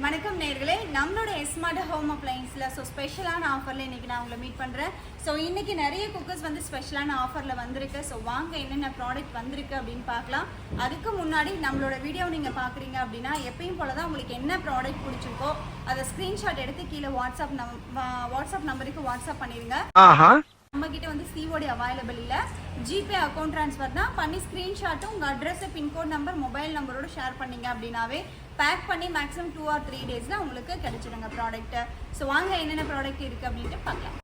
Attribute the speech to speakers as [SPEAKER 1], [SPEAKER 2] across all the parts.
[SPEAKER 1] வணக்கம் நேயர்களே, நம்மளோட ஸ்மார்ட் ஹோம் அப்ளையன்ஸ்ல ஸ்பெஷலான ஆஃபர்ல இன்னைக்கு நான் உங்களை மீட் பண்றேன். இன்னைக்கு நிறைய குக்கர்ஸ் ஸ்பெஷலான ஆஃபர்ல வந்திருக்கு. வாங்க என்னென்ன ப்ராடக்ட் வந்திருக்கு அப்படின்னு பார்க்கலாம். அதுக்கு முன்னாடி நம்மளோட வீடியோ நீங்க பாக்குறீங்க அப்படின்னா எப்பயும் போலதான் உங்களுக்கு என்ன ப்ராடக்ட் பிடிச்சிருக்கோ அதை ஸ்கிரீன்ஷாட் எடுத்து கீழே வாட்ஸ்அப் நம்பருக்கு வாட்ஸ்அப் பண்ணிருங்க. நம்ம கிட்ட சிஓடி அவைலபிள் இல்ல, ஜிபே அக்கௌண்ட் ட்ரான்ஸ்ஃபர் தான் பண்ணி ஸ்கிரீன்ஷாட்டும் உங்க அட்ரஸ், பின்கோட் நம்பர், மொபைல் நம்பரோட ஷேர் பண்ணீங்க அப்படின்னாவே பேக் பண்ணி மேக்ஸிமம் 2 or 3 டேஸ்ல உங்களுக்கு கிடைச்சிடுங்க ப்ராடக்ட். வாங்க என்னென்ன ப்ராடக்ட் இருக்கு அப்படின்ட்டு பார்க்கலாம்.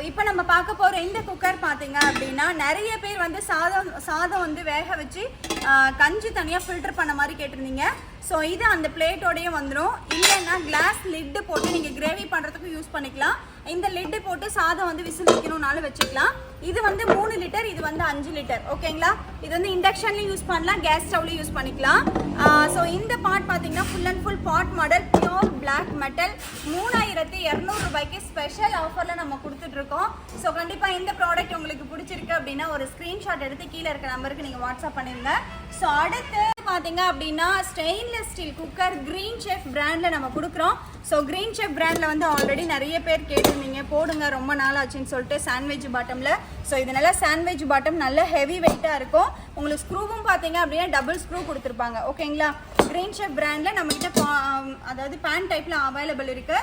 [SPEAKER 1] இப்போ நம்ம பார்க்க போற இந்த குக்கர் பார்த்தீங்க அப்படின்னா நிறைய பேர் சாதம் வேக வச்சு கஞ்சி தனியா ஃபில்டர் பண்ண மாதிரி கேட்டிருந்தீங்க. இது அந்த பிளேட்டோடய வந்துடும். இல்லைன்னா கிளாஸ் லிட்டு போட்டு நீங்க கிரேவி பண்றதுக்கு யூஸ் பண்ணிக்கலாம். இந்த லிட்டு போட்டு சாதம் விசில் வைக்கணும்னாலும் வச்சுக்கலாம். இது 3 லிட்டர், இது 5 லிட்டர். ஓகேங்களா? இது இண்டக்ஷன்லயும் யூஸ் பண்ணலாம், கேஸ் ஸ்டவ்லயும் யூஸ் பண்ணிக்கலாம். இந்த பாட் பார்த்தீங்கன்னா full and full pot model, pure black metal, 3200 ரூபாய்க்கு ஸ்பெஷல் ஆஃபர்ல நம்ம கொடுத்துட்டு இருக்கோம். கண்டிப்பா இந்த ப்ராடக்ட் உங்களுக்கு பிடிச்சிருக்கு அப்படின்னா ஒரு ஸ்கிரீன்ஷாட் எடுத்து கீழே இருக்க நம்பருக்கு நீங்க வாட்ஸ்அப் பண்ணிருங்க. அடுத்து பாத்தீங்க அப்படின்னா stainless steel cooker green chef பிராண்ட்ல நம்ம கொடுக்குறோம். கிரீன் செஃப் பிராண்ட்ல ஆல்ரெடி நிறைய பேர் கேட்டிருந்தீங்க, போடுங்க ரொம்ப நாள் ஆச்சுன்னு சொல்லிட்டு சாண்ட்விச் பாட்டம்ல. இதனால சாண்ட்விச் பாட்டம் நல்ல ஹெவி வெயிட்டா இருக்கும். உங்களுக்கு ஸ்க்ரூவும் பாத்தீங்க அப்படின்னா டபுள் ஸ்க்ரூ கொடுத்துருப்பாங்க. ஓகேங்களா? கிரீன் செஃப் பிராண்ட்ல நம்ம கிட்ட அதாவது பேன் டைப்ல அவைலபிள் இருக்கு.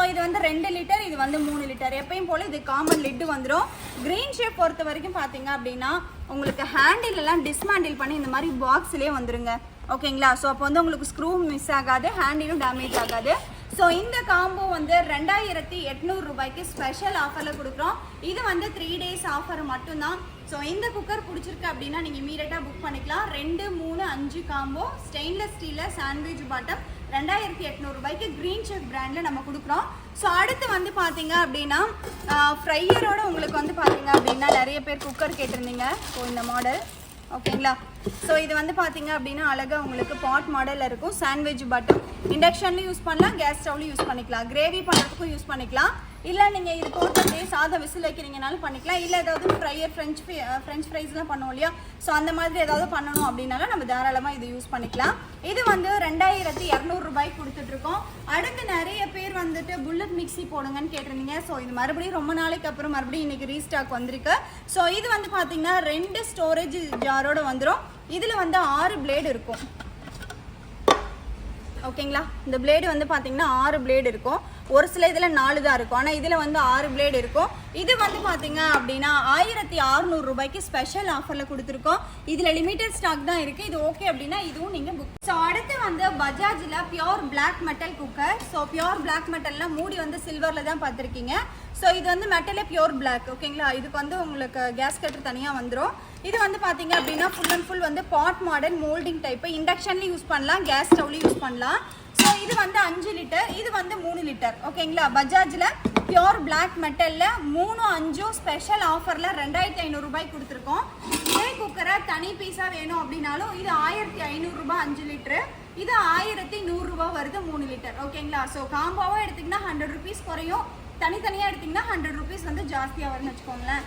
[SPEAKER 1] இது 2 லிட்டர், இது 3 லிட்டர். எப்பயும் போல இது காமன் லிட்டு வந்துடும். கிரீன் ஷேப் பொறுத்த வரைக்கும் பார்த்தீங்க அப்படின்னா உங்களுக்கு ஹேண்டில் எல்லாம் டிஸ்மேண்டில் பண்ணி இந்த மாதிரி பாக்ஸ்லேயே வந்துருங்க. ஓகேங்களா? அப்போ உங்களுக்கு ஸ்க்ரூ மிஸ் ஆகாது, ஹேண்டிலும் டேமேஜ் ஆகாது. இந்த காம்போ 2800 ரூபாய்க்கு ஸ்பெஷல் ஆஃபரில் கொடுக்குறோம். இது 3 டேஸ் ஆஃபர் மட்டும்தான். இந்த குக்கர் பிடிச்சிருக்கு அப்படின்னா நீங்கள் இமீடியட்டாக புக் பண்ணிக்கலாம். 2, 3, 5 காம்போ ஸ்டெயின்லெஸ் ஸ்டீலில் சாண்ட்விச் பாட்டம் 2800 ரூபாய்க்கு கிரீன் செஃப் பிராண்டில் நம்ம கொடுக்குறோம். அடுத்து பார்த்தீங்க அப்படின்னா ஃப்ரையரோட உங்களுக்கு பார்த்தீங்க அப்படின்னா நிறைய பேர் குக்கர் கேட்டிருந்தீங்க. இந்த மாடல் ஓகேங்களா? இது பார்த்தீங்க அப்படின்னா அழகாக உங்களுக்கு பாட் மாடலில் இருக்கும். சாண்ட்விச் பாட்டம் இண்டக்ஷன்லையும் யூஸ் பண்ணலாம், கேஸ் ஸ்டவ்லையும் யூஸ் பண்ணிக்கலாம், கிரேவி பண்ணுறதுக்கும் யூஸ் பண்ணிக்கலாம். இல்லை நீங்கள் இது போட்டு சாதம் விசில் வைக்கிறீங்கனாலும் பண்ணிக்கலாம். இல்லை ஏதாவது ஃப்ரையர் ஃப்ரெஞ்ச் ஃப்ரைஸ்லாம் பண்ணுவோம் இல்லையா? அந்த மாதிரி ஏதாவது பண்ணணும் அப்படின்னாலும் நம்ம தாராளமாக இது யூஸ் பண்ணிக்கலாம். இது 2200 ரூபாய்க்கு கொடுத்துட்ருக்கோம். அடுத்து நிறைய பேர் புல்லட் மிக்சி போடுங்கன்னு கேட்டிருந்தீங்க. இது மறுபடியும் ரொம்ப நாளைக்கு அப்புறம் மறுபடியும் இன்னைக்கு ரீஸ்டாக் வந்திருக்கு. இது பார்த்தீங்கன்னா 2 ஸ்டோரேஜ் ஜாரோட வந்துடும். இதில் 6 பிளேடு இருக்கும். ஓகேங்களா? இந்த பிளேடு பார்த்தீங்கன்னா 6 பிளேடு இருக்கும். ஒரு சில இதில் 4 தான் இருக்கும், ஆனால் இதில் 6 பிளேடு இருக்கும். இது பார்த்தீங்க அப்படின்னா 1600 ரூபாய்க்கு ஸ்பெஷல் ஆஃபரில் கொடுத்துருக்கோம். இதில் லிமிடெட் ஸ்டாக் தான் இருக்குது. இது ஓகே அப்படின்னா இதுவும் நீங்கள் புக். அடுத்து பஜாஜில் pure black metal cooker. Pure black மெட்டலில் மூடி சில்வரில் தான் பார்த்துருக்கீங்க. இது மெட்டலே பியோர் பிளாக். ஓகேங்களா? இதுக்கு உங்களுக்கு கேஸ் கட்டர் தனியாக வந்துடும். இது பார்த்தீங்க அப்படின்னா full and full pot model moulding type. இண்டக்ஷன்லையும் யூஸ் பண்ணலாம், கேஸ் ஸ்டவ்லையும் யூஸ் பண்ணலாம். இது 5 லிட்டர், இது 3 லிட்டர். ஓகேங்களா? பஜாஜில் பியோர் பிளாக் மெட்டலில் 3, 5 ஸ்பெஷல் ஆஃபரில் 2500 ரூபாய்க்கு கொடுத்துருக்கோம். இதே குக்கரை தனி பீஸாக வேணும் அப்படின்னாலும் இது 1500 ரூபாய் 5 லிட்டரு, இது 1100 ரூபாய் வருது 3 லிட்டர். ஓகேங்களா? காம்போவாக எடுத்திங்கன்னா 100 ருபீஸ் குறையும், தனித்தனியாக எடுத்திங்கன்னா 100 ருபீஸ் ஜாஸ்தியாக வரும்னு வச்சுக்கோங்களேன்.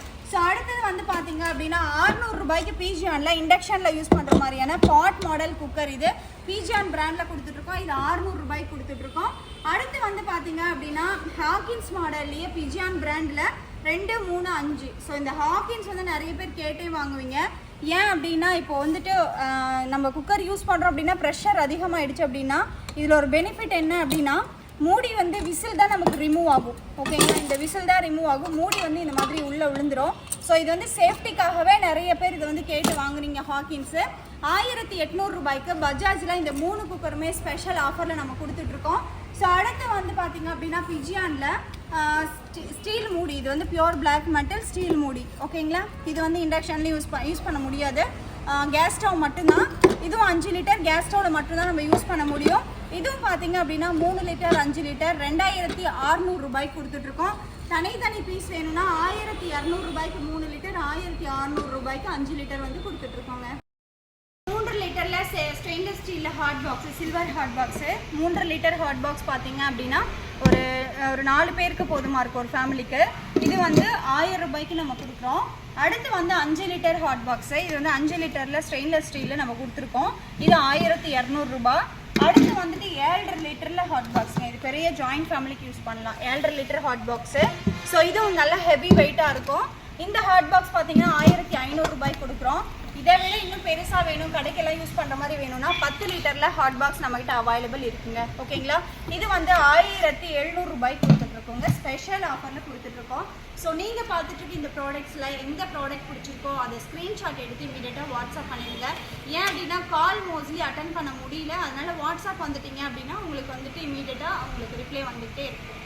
[SPEAKER 1] அடுத்தது பார்த்தீங்க அப்படின்னா 600 ரூபாய்க்கு பீஜியானில் இண்டக்ஷனில் யூஸ் பண்ணுற மாதிரியான பாட் மாடல் குக்கர். இது பீஜியான் பிராண்டில் கொடுத்துட்ருக்கோம். இது 600 ரூபாய்க்கு கொடுத்துட்ருக்கோம். அடுத்து பார்த்தீங்க அப்படின்னா ஹாக்கின்ஸ் மாடல்லையே பீஜியான் பிராண்டில் 2, 3, 5. இந்த ஹாக்கின்ஸ் நிறைய பேர் கேட்டே வாங்குவீங்க. ஏன் அப்படின்னா இப்போ நம்ம குக்கர் யூஸ் பண்ணுறோம் அப்படின்னா ப்ரெஷர் அதிகமாகிடுச்சு அப்படின்னா இதில் ஒரு பெனிஃபிட் என்ன அப்படின்னா மூடி விசில் தான் நமக்கு ரிமூவ் ஆகும். ஓகேங்களா? இந்த விசில் தான் ரிமூவ் ஆகும், மூடி இந்த மாதிரி உள்ளே விழுந்துடும். இது சேஃப்டிக்காகவே நிறைய பேர் இதை கேட்டு வாங்குறீங்க. ஹாக்கின்ஸு 1800 ரூபாய்க்கு பஜாஜில் இந்த 3 குக்கருமே ஸ்பெஷல் ஆஃபரில் நம்ம கொடுத்துட்ருக்கோம். அடுத்து பார்த்தீங்க அப்படின்னா பிஜியானில் ஸ்டீல் மூடி. இது பியோர் பிளாக் மெட்டல் ஸ்டீல் மூடி. ஓகேங்களா? இது இண்டக்ஷன்லேயும் யூஸ் பண்ண முடியாது, கேஸ் ஸ்டவ் மட்டும்தான். இதுவும் 5 லிட்டர், கேஸ் ஸ்டவ்வில் மட்டும்தான் நம்ம யூஸ் பண்ண முடியும். இதுவும் பார்த்தீங்க அப்படின்னா 3 லிட்டர், 5 லிட்டர் 2600 ரூபாய்க்கு கொடுத்துட்ருக்கோம். தனித்தனி பீஸ் வேணும்னா 1200 ரூபாய்க்கு 3 லிட்டர், 1600 ரூபாய்க்கு 5 லிட்டர் கொடுத்துட்ருக்கோங்க. 3 லிட்டரில் ஸ்டெயின்லெஸ் ஸ்டீலில் hot box, silver hot box. 3 litre hot box பார்த்தீங்க அப்படின்னா ஒரு 4 பேருக்கு போதுமா இருக்கும் ஒரு ஃபேமிலிக்கு. இது 1000 ரூபாய்க்கு நம்ம கொடுக்குறோம். அடுத்து 5 லிட்டர் ஹாட் பாக்ஸு. இது 5 லிட்டரில் ஸ்டெயின்லெஸ் ஸ்டீலில் நம்ம கொடுத்துருக்கோம். இது 1200 ரூபாய். அடுத்து வந்துட்டு 7.5 லிட்டரில் ஹாட் பாக்ஸுங்க. இது பெரிய ஜாயிண்ட் ஃபேமிலிக்கு யூஸ் பண்ணலாம். 7.5 லிட்டர் ஹாட் பாக்ஸு. ஸோ இதுவும் நல்ல ஹெவி வெயிட்டாக இருக்கும். இந்த ஹாட் பாக்ஸ் பார்த்தீங்கன்னா 1500 ரூபாய் கொடுக்குறோம். இதை விட இன்னும் பெருசாக வேணும், கடைக்கெல்லாம் யூஸ் பண்ணுற மாதிரி வேணும்னா 10 லிட்டரில் ஹாட் பாக்ஸ் நம்மகிட்ட அவைலபிள் இருக்குங்க. ஓகேங்களா? இது வந்து 1700 ரூபாய் கொடுத்துட்ருக்கோங்க. ஸ்பெஷல் ஆஃபரில் கொடுத்துட்ருக்கோம். ஸோ நீங்கள் பார்த்துட்டு இந்த ப்ராடக்ட்ஸில் எந்த ப்ராடக்ட் பிடிச்சிருக்கோ அதை ஸ்க்ரீன்ஷாட் எடுத்து இமீடியட்டாக வாட்ஸ்அப் பண்ணிடுங்க. ஏன் அப்படின்னா கால் மோஸ்ட்லி அட்டன் பண்ண முடியல, அதனால் வாட்ஸ்அப் வந்துட்டீங்க அப்படின்னா உங்களுக்கு வந்துட்டு இமீடியட்டாக உங்களுக்கு ரிப்ளை வந்துகிட்டே இருக்கும்.